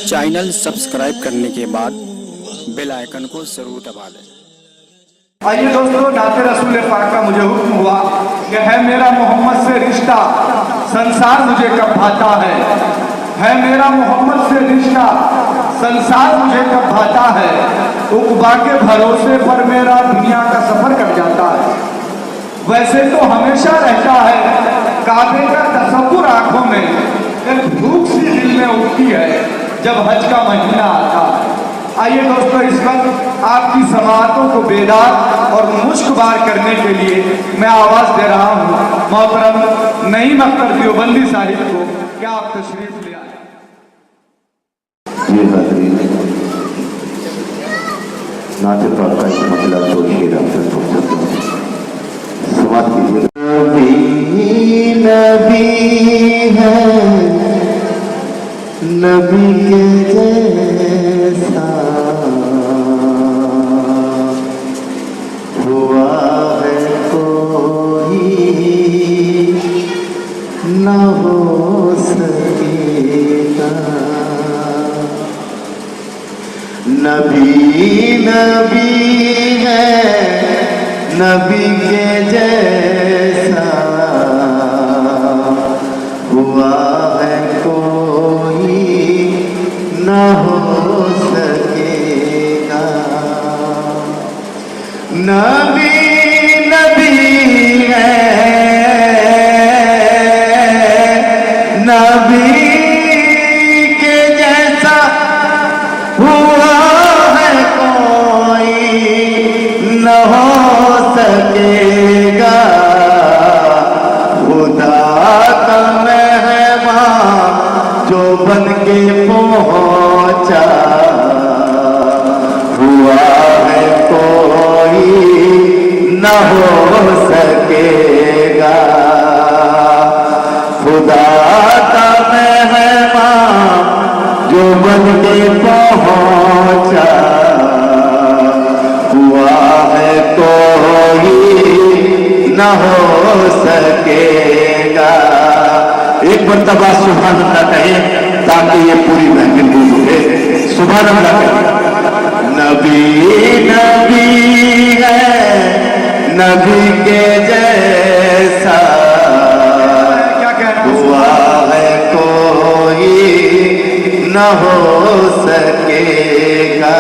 Channel subscribe کرنے کے بعد بیل آئیکن کو ضرور دبا دیں۔ آئیے دوستو، نعت-e-رسول پاک کا مجھے حکم ہوا کہ ہے میرا محمد سے رشتہ، سنسار مجھے کب بھاتا ہے میرا محمد سے رشتہ، سنسار مجھے کب بھاتا ہے، عقبا کے بھروسے پر میرا دنیا کا سفر کٹ جاتا ہے۔ ویسے تو ہمیشہ رہتا ہے کعبے کا تصور آنکھوں میں، ایک بھوک سی دل میں اٹھتی ہے جب حج کا مہینہ آتا ہے۔ آئیے دوستو، اس وقت آپ کی سماعتوں کو بیدار اور مشک بار کرنے کے لیے میں آواز دے رہا ہوں محترم نعیم اختر دیوبندی صاحب کو، کیا آپ تشریف لے آئے؟ یہ حاضرین، نعت پاک کا ایک مطلب تو شعر آپ تک پہنچاتا ہوں، سماعت کیجیے۔ نبی ہے نبی کے جیسا ہوا ہے کوئی نہ ہو سکے گا، نبی نبی ہے نبی کے جیسا ہوا ہے کوئی نہ ہو سکے گا، نبی نبی ہے نبی کے جیسا ہوا ہے کوئی نہ ہو سکے گا، خدا کا مہمان جو بن کے پہنچا ہوا ہے کوئی نہ ہو سکے گا، خدا کا مہمان جو بن کے پہنچا ہوا ہے کوئی نہ ہو سکے گا۔ ایک مرتبہ سبحان اللہ کہیں تاکہ یہ پوری محفل گونج اٹھے، سبحان اللہ کہیں۔ نبی نبی ہے نبی کے جیسا ہوا ہے کوئی نہ ہو سکے گا۔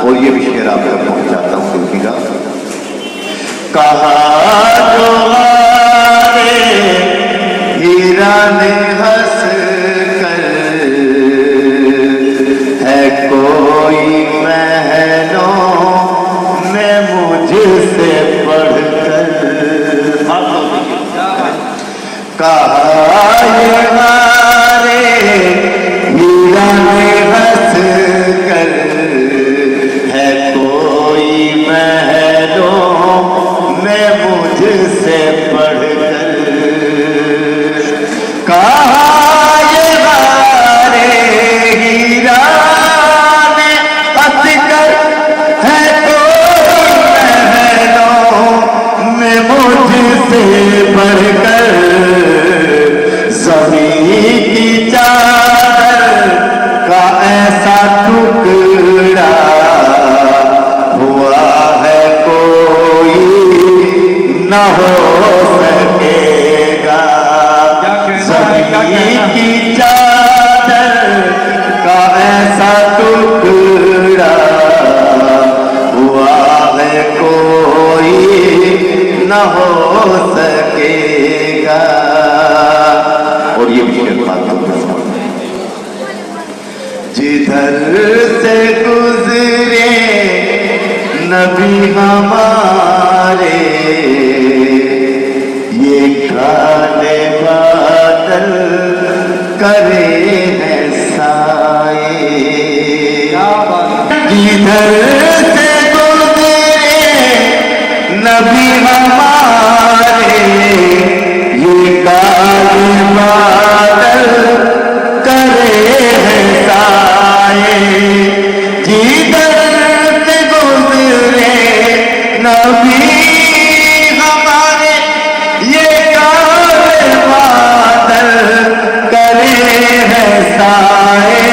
اور یہ بھی شعر آپ تک پہنچ جاتا ہوں، دیکھیے گا۔ کہا جو ہیرا نے ہنس کر ہے کوئی محنوں میں مجھ سے پڑھ کر، کہا یہ ہمارے ہیرا نے ہنس کر ہے کوئی محنوں میں مجھ سے پڑھ کر، کہا یہ ہمارے ہیرا نے ہنس کر ہے کوئی محنوں میں مجھ سے پڑھ کر، زمین کی چادر کا ایسا ٹکڑا ہوا ہے کوئی نہ ہو سکے گا، زمین کی چادر کا ایسا ٹکڑا ہوا ہے کوئی نہ ہو سکے گا۔ اور یہ بھی شعر بات ہوتا ہے، جدھر سے گزرے نبی ہمارے یہ کالے بادل کرے ہیں سائے، جدھر سے گزرے نبی ہمارے یہ کالے بادل کرے ہیں سائے، جدھر سے گزرے نبی ہمارے یہ کالے بادل کرے ہیں سائے،